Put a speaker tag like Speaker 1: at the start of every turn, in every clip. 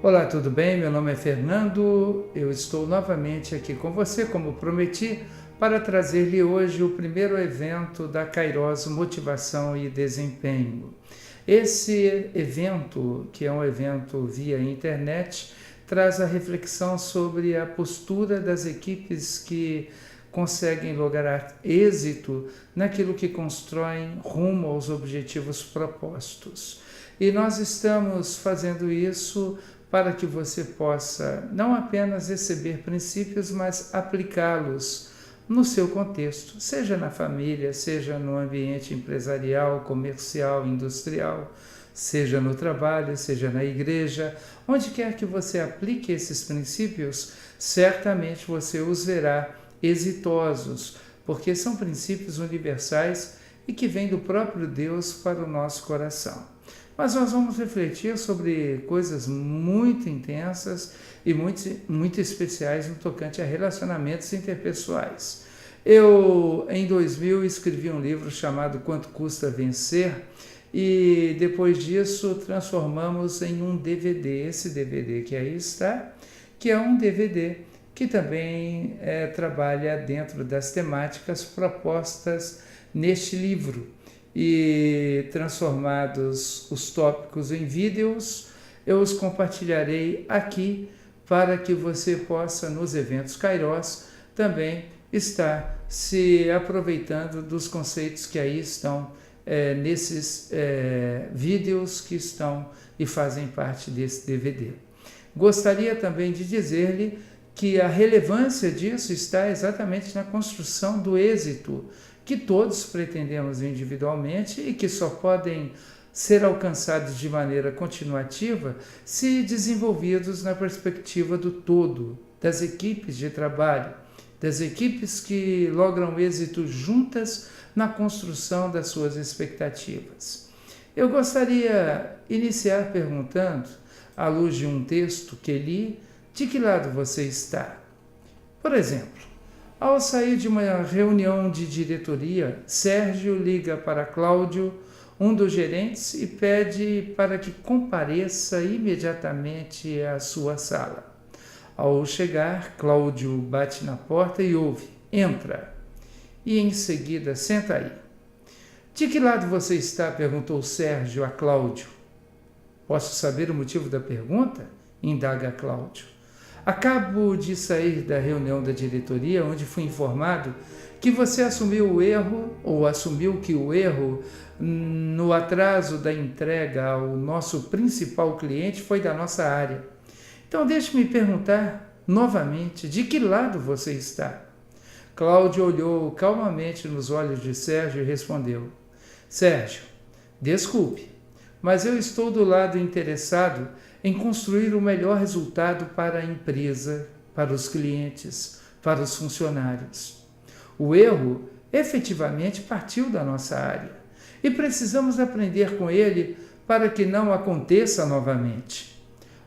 Speaker 1: Olá, tudo bem? Meu nome é Fernando, eu estou novamente aqui com você, como prometi, para trazer-lhe hoje o primeiro evento da Kairos Motivação e Desempenho. Esse evento, que é um evento via internet, traz a reflexão sobre a postura das equipes que conseguem lograr êxito naquilo que constroem rumo aos objetivos propostos. E nós estamos fazendo isso para que você possa não apenas receber princípios, mas aplicá-los no seu contexto, seja na família, seja no ambiente empresarial, comercial, industrial, seja no trabalho, seja na igreja, onde quer que você aplique esses princípios, certamente você os verá exitosos, porque são princípios universais e que vêm do próprio Deus para o nosso coração. Mas nós vamos refletir sobre coisas muito intensas e muito especiais no tocante a relacionamentos interpessoais. Eu, em 2000, escrevi um livro chamado Quanto Custa Vencer e depois disso transformamos em um DVD. Esse DVD que aí está, que é um DVD que também trabalha dentro das temáticas propostas neste livro. E transformados os tópicos em vídeos, eu os compartilharei aqui para que você possa, nos eventos Kairos, também estar se aproveitando dos conceitos que aí estão nesses vídeos que estão e fazem parte desse DVD. Gostaria também de dizer-lhe que a relevância disso está exatamente na construção do êxito que todos pretendemos individualmente e que só podem ser alcançados de maneira continuativa se desenvolvidos na perspectiva do todo, das equipes de trabalho, das equipes que logram êxito juntas na construção das suas expectativas. Eu gostaria de iniciar perguntando, à luz de um texto que li, de que lado você está? Por exemplo, ao sair de uma reunião de diretoria, Sérgio liga para Cláudio, um dos gerentes, e pede para que compareça imediatamente à sua sala. Ao chegar, Cláudio bate na porta e ouve: "Entra." E em seguida: "Senta aí." "De que lado você está?" perguntou Sérgio a Cláudio. "Posso saber o motivo da pergunta?" indaga Cláudio. "Acabo de sair da reunião da diretoria, onde fui informado que você assumiu o erro, ou assumiu que o erro no atraso da entrega ao nosso principal cliente foi da nossa área. Então deixe-me perguntar novamente, de que lado você está?" Cláudio olhou calmamente nos olhos de Sérgio e respondeu: "Sérgio, desculpe, mas eu estou do lado interessado em construir o melhor resultado para a empresa, para os clientes, para os funcionários. O erro efetivamente partiu da nossa área e precisamos aprender com ele para que não aconteça novamente.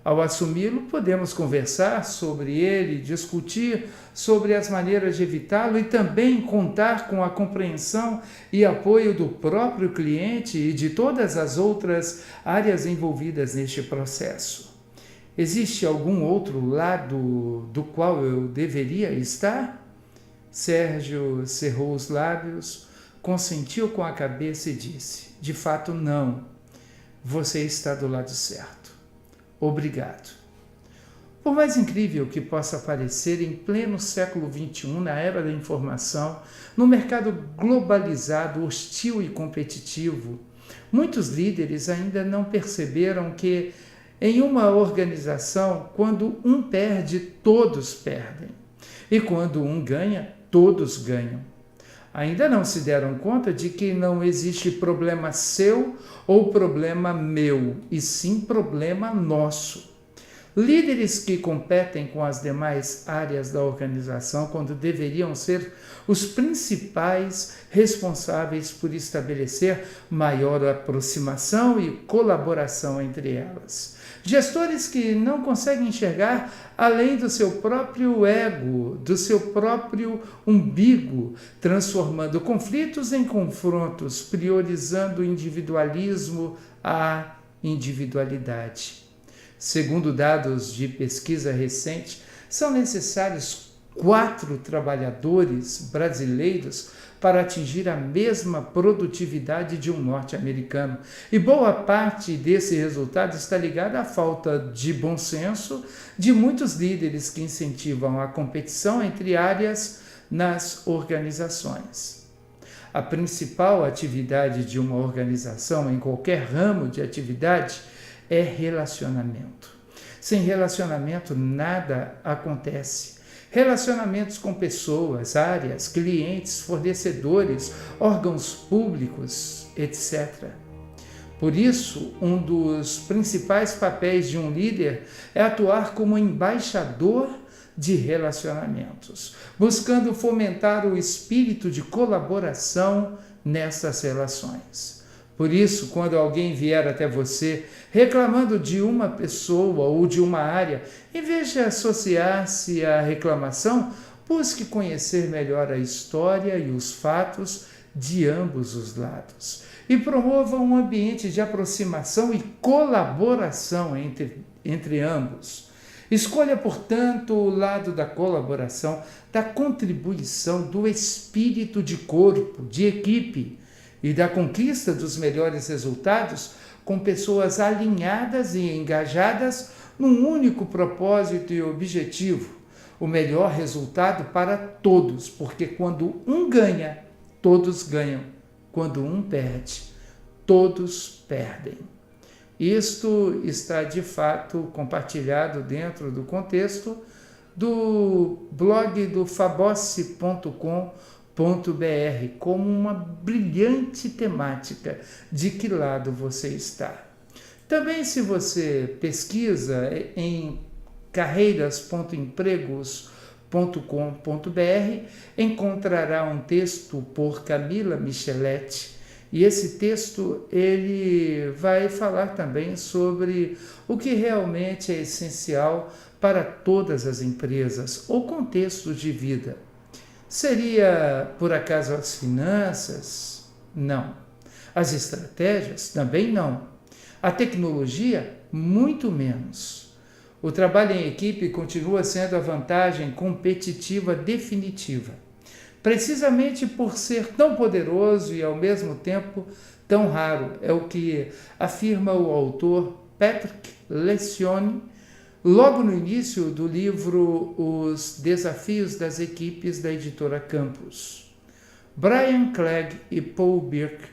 Speaker 1: Ao assumi-lo, podemos conversar sobre ele, discutir sobre as maneiras de evitá-lo e também contar com a compreensão e apoio do próprio cliente e de todas as outras áreas envolvidas neste processo. Existe algum outro lado do qual eu deveria estar?" Sérgio cerrou os lábios, consentiu com a cabeça e disse: "De fato, não. Você está do lado certo. Obrigado." Por mais incrível que possa parecer, em pleno século XXI, na era da informação, no mercado globalizado, hostil e competitivo, muitos líderes ainda não perceberam que, em uma organização, quando um perde, todos perdem. E quando um ganha, todos ganham. Ainda não se deram conta de que não existe problema seu ou problema meu, e sim problema nosso. Líderes que competem com as demais áreas da organização quando deveriam ser os principais responsáveis por estabelecer maior aproximação e colaboração entre elas. Gestores que não conseguem enxergar além do seu próprio ego, do seu próprio umbigo, transformando conflitos em confrontos, priorizando o individualismo à individualidade. Segundo dados de pesquisa recente, são necessários 4 trabalhadores brasileiros para atingir a mesma produtividade de um norte-americano. E boa parte desse resultado está ligada à falta de bom senso de muitos líderes que incentivam a competição entre áreas nas organizações. A principal atividade de uma organização, em qualquer ramo de atividade, é relacionamento. Sem relacionamento, nada acontece. Relacionamentos com pessoas, áreas, clientes, fornecedores, órgãos públicos, etc. Por isso, um dos principais papéis de um líder é atuar como embaixador de relacionamentos, buscando fomentar o espírito de colaboração nessas relações. Por isso, quando alguém vier até você reclamando de uma pessoa ou de uma área, em vez de associar-se à reclamação, busque conhecer melhor a história e os fatos de ambos os lados e promova um ambiente de aproximação e colaboração entre ambos. Escolha, portanto, o lado da colaboração, da contribuição, do espírito de corpo, de equipe, e da conquista dos melhores resultados com pessoas alinhadas e engajadas num único propósito e objetivo, o melhor resultado para todos, porque quando um ganha, todos ganham, quando um perde, todos perdem. Isto está de fato compartilhado dentro do contexto do blog do fabossi.com.br como uma brilhante temática de que lado você está. Também, se você pesquisa em carreiras.empregos.com.br, encontrará um texto por Camila Micheletti, e esse texto ele vai falar também sobre o que realmente é essencial para todas as empresas ou contextos de vida. Seria, por acaso, as finanças? Não. As estratégias? Também não. A tecnologia? Muito menos. O trabalho em equipe continua sendo a vantagem competitiva definitiva, precisamente por ser tão poderoso e, ao mesmo tempo, tão raro. É o que afirma o autor Patrick Lencioni, logo no início do livro Os Desafios das Equipes, da editora Campus. Brian Clegg e Paul Birk,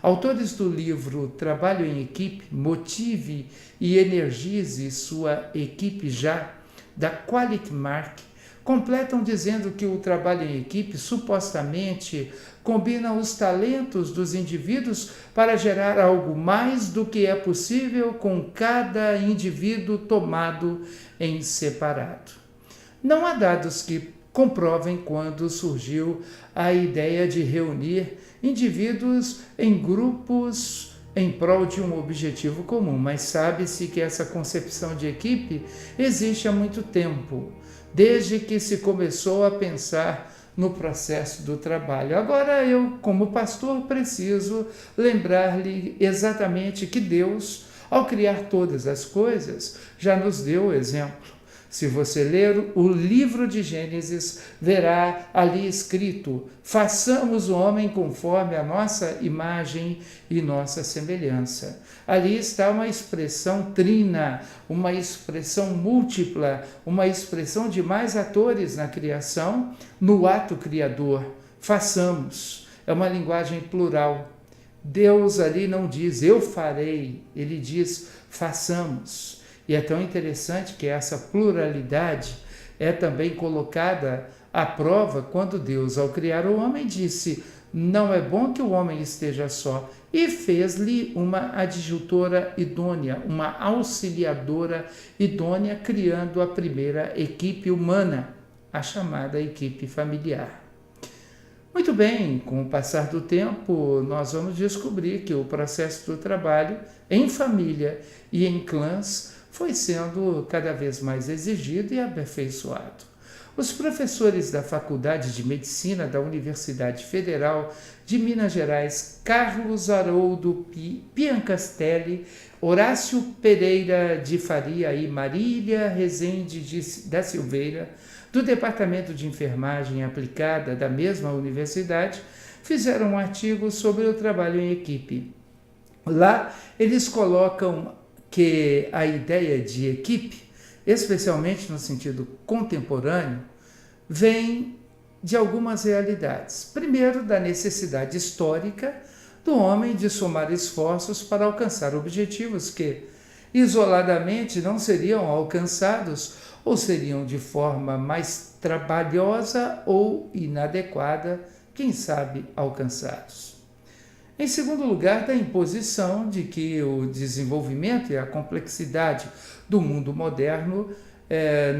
Speaker 1: autores do livro Trabalho em Equipe, Motive e Energize Sua Equipe Já, da Quality Mark, completam dizendo que o trabalho em equipe supostamente combina os talentos dos indivíduos para gerar algo mais do que é possível com cada indivíduo tomado em separado. Não há dados que comprovem quando surgiu a ideia de reunir indivíduos em grupos em prol de um objetivo comum, mas sabe-se que essa concepção de equipe existe há muito tempo, desde que se começou a pensar no processo do trabalho. Agora eu, como pastor, preciso lembrar-lhe exatamente que Deus, ao criar todas as coisas, já nos deu o exemplo. Se você ler o livro de Gênesis, verá ali escrito: façamos o homem conforme a nossa imagem e nossa semelhança. Ali está uma expressão trina, uma expressão múltipla, uma expressão de mais atores na criação, no ato criador. Façamos. É uma linguagem plural. Deus ali não diz eu farei, ele diz façamos. E é tão interessante que essa pluralidade é também colocada à prova quando Deus, ao criar o homem, disse: não é bom que o homem esteja só, e fez-lhe uma adjutora idônea, uma auxiliadora idônea, criando a primeira equipe humana, a chamada equipe familiar. Muito bem, com o passar do tempo, nós vamos descobrir que o processo do trabalho em família e em clãs foi sendo cada vez mais exigido e aperfeiçoado. Os professores da Faculdade de Medicina da Universidade Federal de Minas Gerais, Carlos Haroldo Piancastelli, Horácio Pereira de Faria e Marília Rezende da Silveira, do Departamento de Enfermagem Aplicada da mesma universidade, fizeram um artigo sobre o trabalho em equipe. Lá, eles colocam que a ideia de equipe, especialmente no sentido contemporâneo, vem de algumas realidades. Primeiro, da necessidade histórica do homem de somar esforços para alcançar objetivos que, isoladamente, não seriam alcançados ou seriam de forma mais trabalhosa ou inadequada, quem sabe, alcançados. Em segundo lugar, da imposição de que o desenvolvimento e a complexidade do mundo moderno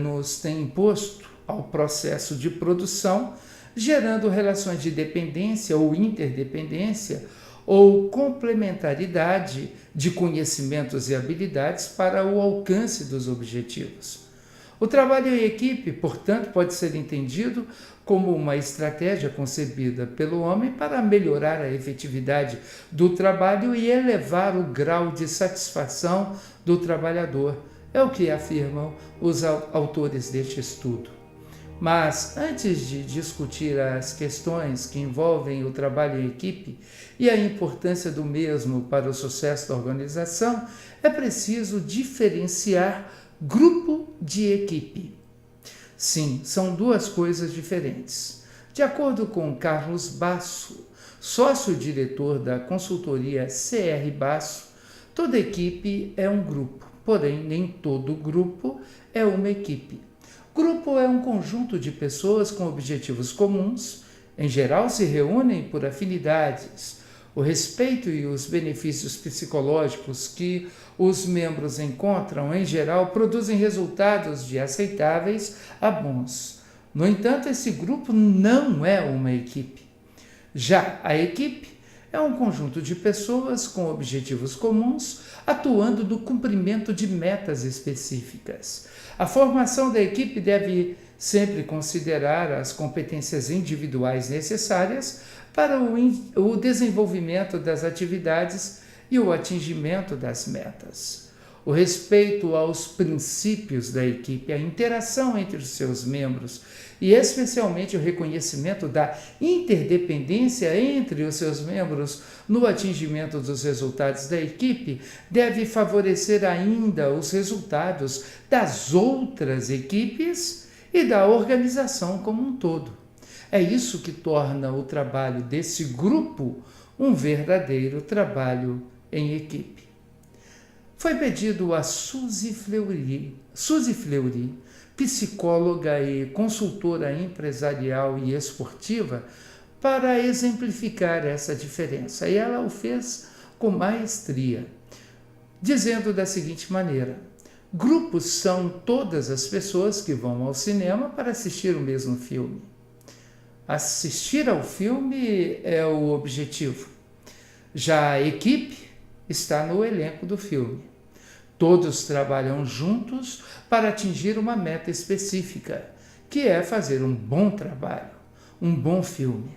Speaker 1: nos tem imposto ao processo de produção, gerando relações de dependência ou interdependência ou complementaridade de conhecimentos e habilidades para o alcance dos objetivos. O trabalho em equipe, portanto, pode ser entendido como uma estratégia concebida pelo homem para melhorar a efetividade do trabalho e elevar o grau de satisfação do trabalhador. É o que afirmam os autores deste estudo. Mas, antes de discutir as questões que envolvem o trabalho em equipe e a importância do mesmo para o sucesso da organização, é preciso diferenciar grupo de equipe. Sim, são duas coisas diferentes. De acordo com Carlos Basso, sócio-diretor da consultoria CR Basso, toda equipe é um grupo, porém nem todo grupo é uma equipe. Grupo é um conjunto de pessoas com objetivos comuns, em geral se reúnem por afinidades, o respeito e os benefícios psicológicos que os membros encontram, em geral, produzem resultados de aceitáveis a bons. No entanto, esse grupo não é uma equipe. Já a equipe é um conjunto de pessoas com objetivos comuns, atuando no cumprimento de metas específicas. A formação da equipe deve sempre considerar as competências individuais necessárias para o desenvolvimento das atividades e o atingimento das metas. O respeito aos princípios da equipe, a interação entre os seus membros e especialmente o reconhecimento da interdependência entre os seus membros no atingimento dos resultados da equipe deve favorecer ainda os resultados das outras equipes e da organização como um todo. É isso que torna o trabalho desse grupo um verdadeiro trabalho em equipe. Foi pedido a Suzy Fleury, psicóloga e consultora empresarial e esportiva, para exemplificar essa diferença. E ela o fez com maestria, dizendo da seguinte maneira: grupos são todas as pessoas que vão ao cinema para assistir o mesmo filme. Assistir ao filme é o objetivo. Já a equipe está no elenco do filme. Todos trabalham juntos para atingir uma meta específica, que é fazer um bom trabalho, um bom filme.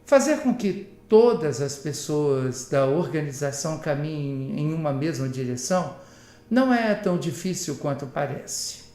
Speaker 1: Fazer com que todas as pessoas da organização caminhem em uma mesma direção não é tão difícil quanto parece.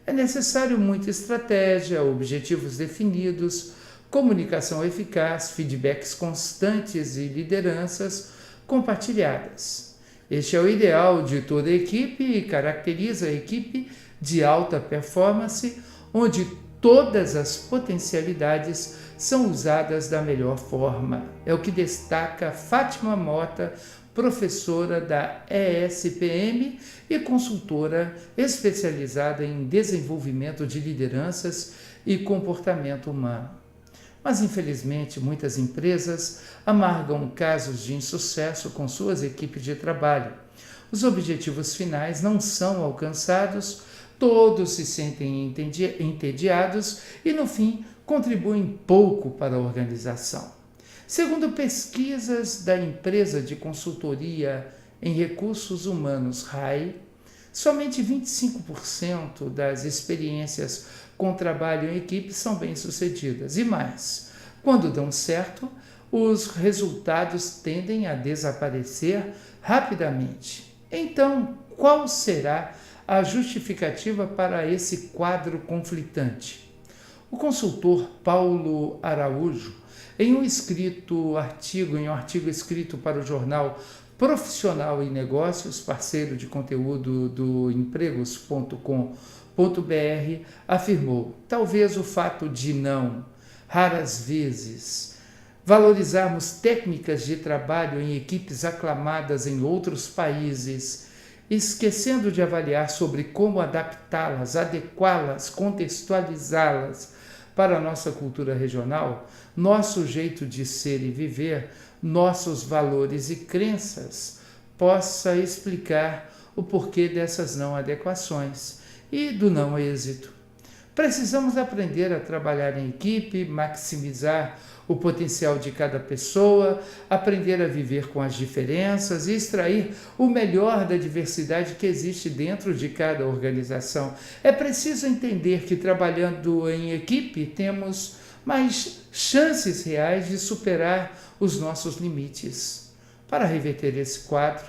Speaker 1: É necessário muita estratégia, objetivos definidos, comunicação eficaz, feedbacks constantes e lideranças compartilhadas. Este é o ideal de toda a equipe e caracteriza a equipe de alta performance, onde todas as potencialidades são usadas da melhor forma. É o que destaca Fátima Mota, professora da ESPM e consultora especializada em desenvolvimento de lideranças e comportamento humano. Mas, infelizmente, muitas empresas amargam casos de insucesso com suas equipes de trabalho. Os objetivos finais não são alcançados, todos se sentem entediados e, no fim, contribuem pouco para a organização. Segundo pesquisas da empresa de consultoria em recursos humanos RAI, somente 25% das experiências com trabalho em equipe são bem-sucedidas. E mais, quando dão certo, os resultados tendem a desaparecer rapidamente. Então, qual será a justificativa para esse quadro conflitante? O consultor Paulo Araújo, em um artigo escrito para o jornal Profissional e Negócios, parceiro de conteúdo do empregos.com.br, afirmou: talvez o fato de não, raras vezes, valorizarmos técnicas de trabalho em equipes aclamadas em outros países, esquecendo de avaliar sobre como adaptá-las, adequá-las, contextualizá-las para a nossa cultura regional, nosso jeito de ser e viver, nossos valores e crenças, possa explicar o porquê dessas não adequações e do não êxito. Precisamos aprender a trabalhar em equipe, maximizar o potencial de cada pessoa, aprender a viver com as diferenças e extrair o melhor da diversidade que existe dentro de cada organização. É preciso entender que trabalhando em equipe temos mais chances reais de superar os nossos limites. Para reverter esse quadro,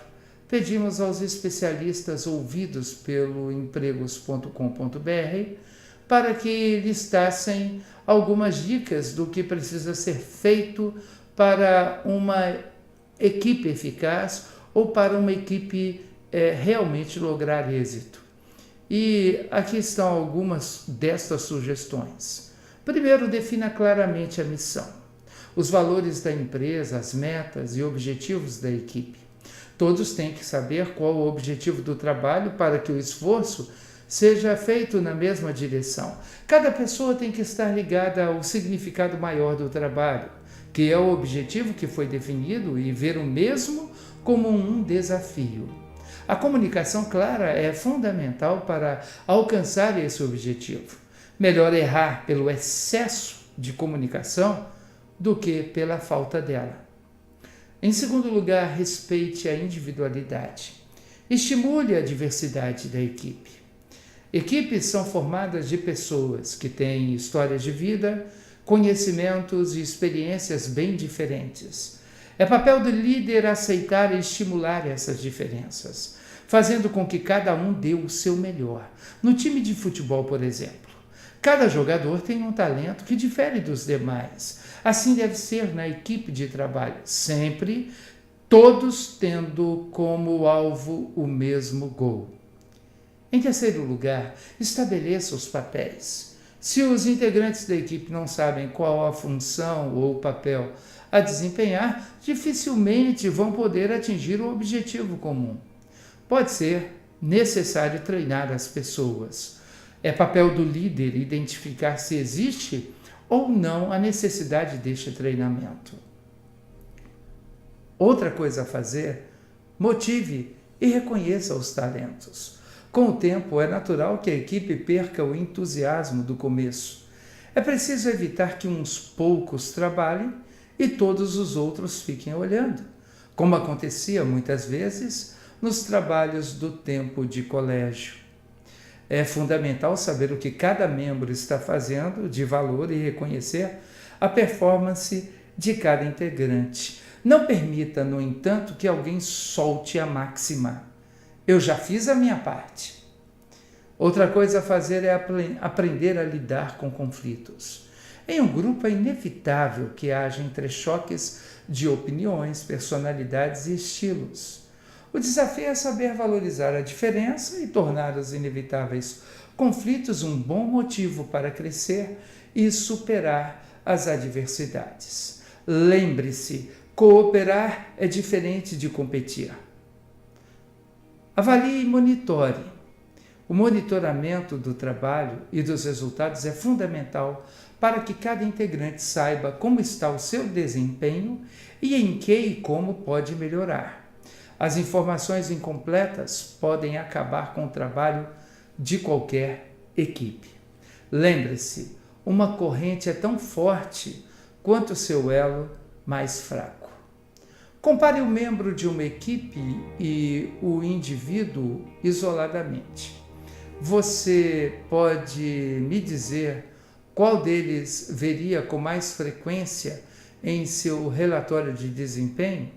Speaker 1: pedimos aos especialistas ouvidos pelo empregos.com.br para que listassem algumas dicas do que precisa ser feito para uma equipe eficaz ou para uma equipe realmente lograr êxito. E aqui estão algumas destas sugestões. Primeiro, defina claramente a missão, os valores da empresa, as metas e objetivos da equipe. Todos têm que saber qual o objetivo do trabalho para que o esforço seja feito na mesma direção. Cada pessoa tem que estar ligada ao significado maior do trabalho, que é o objetivo que foi definido, e ver o mesmo como um desafio. A comunicação clara é fundamental para alcançar esse objetivo. Melhor errar pelo excesso de comunicação do que pela falta dela. Em segundo lugar, respeite a individualidade. Estimule a diversidade da equipe. Equipes são formadas de pessoas que têm histórias de vida, conhecimentos e experiências bem diferentes. É papel do líder aceitar e estimular essas diferenças, fazendo com que cada um dê o seu melhor. No time de futebol, por exemplo, cada jogador tem um talento que difere dos demais. Assim deve ser na equipe de trabalho, sempre todos tendo como alvo o mesmo gol. Em terceiro lugar, estabeleça os papéis. Se os integrantes da equipe não sabem qual a função ou o papel a desempenhar, dificilmente vão poder atingir o objetivo comum. Pode ser necessário treinar as pessoas. É papel do líder identificar se existe ou não a necessidade deste treinamento. Outra coisa a fazer, motive e reconheça os talentos. Com o tempo, é natural que a equipe perca o entusiasmo do começo. É preciso evitar que uns poucos trabalhem e todos os outros fiquem olhando, como acontecia muitas vezes nos trabalhos do tempo de colégio. É fundamental saber o que cada membro está fazendo de valor e reconhecer a performance de cada integrante. Não permita, no entanto, que alguém solte a máxima: eu já fiz a minha parte. Outra coisa a fazer é aprender a lidar com conflitos. Em um grupo é inevitável que haja entrechoques de opiniões, personalidades e estilos. O desafio é saber valorizar a diferença e tornar os inevitáveis conflitos um bom motivo para crescer e superar as adversidades. Lembre-se, cooperar é diferente de competir. Avalie e monitore. O monitoramento do trabalho e dos resultados é fundamental para que cada integrante saiba como está o seu desempenho e em que e como pode melhorar. As informações incompletas podem acabar com o trabalho de qualquer equipe. Lembre-se, uma corrente é tão forte quanto seu elo mais fraco. Compare o membro de uma equipe e o indivíduo isoladamente. Você pode me dizer qual deles veria com mais frequência em seu relatório de desempenho,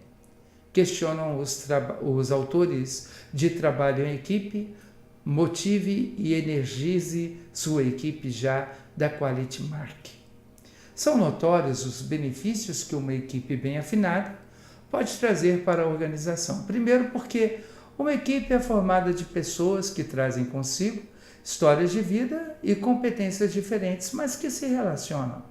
Speaker 1: questionam os autores de trabalho em equipe, motive e energize sua equipe já da Quality Mark. São notórios os benefícios que uma equipe bem afinada pode trazer para a organização. Primeiro, porque uma equipe é formada de pessoas que trazem consigo histórias de vida e competências diferentes, mas que se relacionam.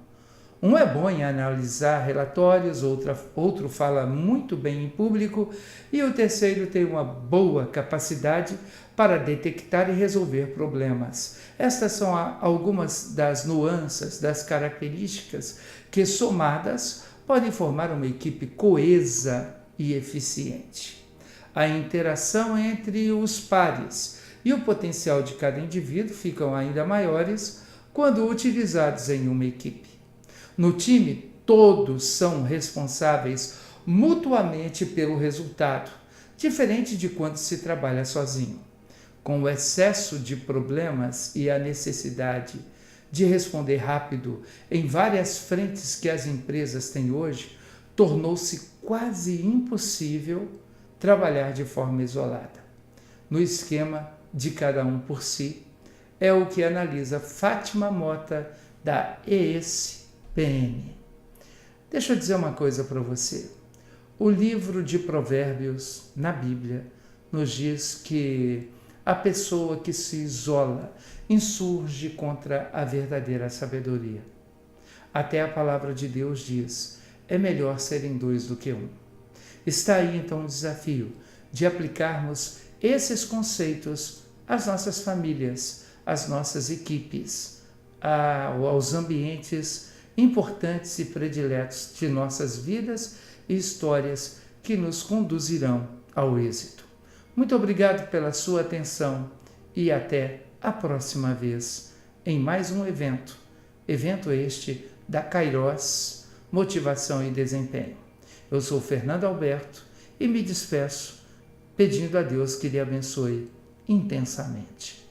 Speaker 1: Um é bom em analisar relatórios, outro fala muito bem em público e o terceiro tem uma boa capacidade para detectar e resolver problemas. Estas são algumas das nuances, das características que, somadas, podem formar uma equipe coesa e eficiente. A interação entre os pares e o potencial de cada indivíduo ficam ainda maiores quando utilizados em uma equipe. No time, todos são responsáveis mutuamente pelo resultado, diferente de quando se trabalha sozinho. Com o excesso de problemas e a necessidade de responder rápido em várias frentes que as empresas têm hoje, tornou-se quase impossível trabalhar de forma isolada. No esquema de cada um por si, é o que analisa Fátima Mota, da ESPM. Deixa eu dizer uma coisa para você. O livro de Provérbios, na Bíblia, nos diz que a pessoa que se isola insurge contra a verdadeira sabedoria. Até a palavra de Deus diz: é melhor serem dois do que um. Está aí então o desafio de aplicarmos esses conceitos às nossas famílias, às nossas equipes, aos ambientes importantes e prediletos de nossas vidas e histórias que nos conduzirão ao êxito. Muito obrigado pela sua atenção e até a próxima vez em mais um evento este da Kairos Motivação e Desempenho. Eu sou Fernando Alberto e me despeço pedindo a Deus que lhe abençoe intensamente.